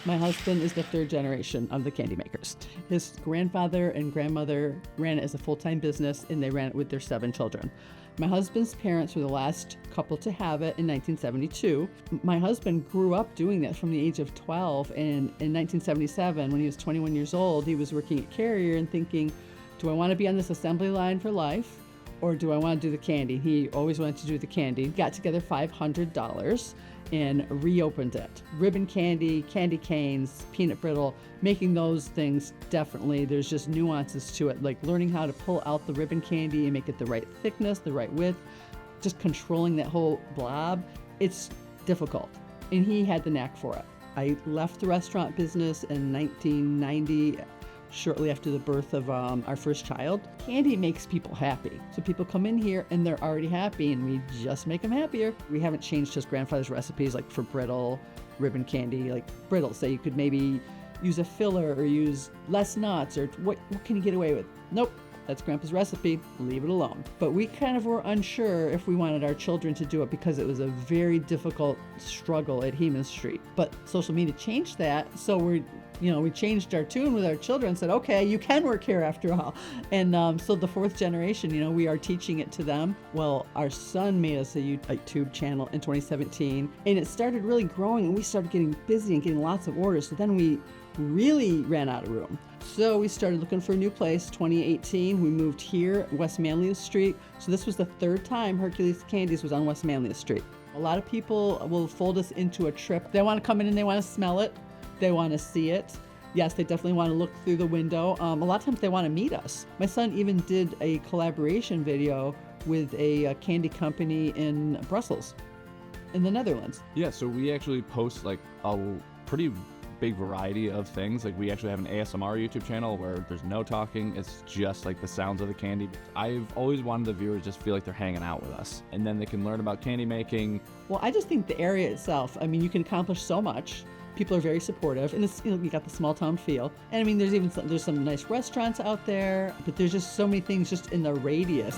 My husband is the third generation of the candy makers. His grandfather and grandmother ran it as a full-time business, and they ran it with their 7 children. My husband's parents were the last couple to have it in 1972. My husband grew up doing that from the age of 12, and in 1977, when he was 21 years old, he was working at Carrier and thinking, do I want to be on this assembly line for life, or do I want to do the candy? He always wanted to do the candy. Got together $500 and reopened it. Ribbon candy, candy canes, peanut brittle, making those things definitely, there's just nuances to it, like learning how to pull out the ribbon candy and make it the right thickness, the right width, just controlling that whole blob. It's difficult, and he had the knack for it. I left the restaurant business in 1990, shortly after the birth of our first child. Candy makes people happy. So people come in here and they're already happy, and we just make them happier. We haven't changed his grandfather's recipes, like for brittle, ribbon candy, like brittle. So you could maybe use a filler or use less nuts, or what can you get away with? Nope, that's Grandpa's recipe, leave it alone. But we kind of were unsure if we wanted our children to do it because it was a very difficult struggle at Heman Street. But social media changed that, so we changed our tune with our children and said, okay, you can work here after all. And so the 4th generation, we are teaching it to them. Well, our son made us a YouTube channel in 2017, and it started really growing, and we started getting busy and getting lots of orders. So then we really ran out of room. So we started looking for a new place. 2018, we moved here, West Manlius Street. So this was the 3rd time Hercules Candies was on West Manlius Street. A lot of people will fold us into a trip. They want to come in and they want to smell it. They want to see it. Yes, they definitely want to look through the window. A lot of times they want to meet us. My son even did a collaboration video with a candy company in Brussels, in the Netherlands. Yeah, so we actually post like a pretty big variety of things. Like we actually have an ASMR YouTube channel where there's no talking. It's just like the sounds of the candy. I've always wanted the viewers just feel like they're hanging out with us, and then they can learn about candy making. Well, I just think the area itself, you can accomplish so much. People are very supportive, and it's, you got the small town feel. And there's some nice restaurants out there, but there's just so many things just in the radius.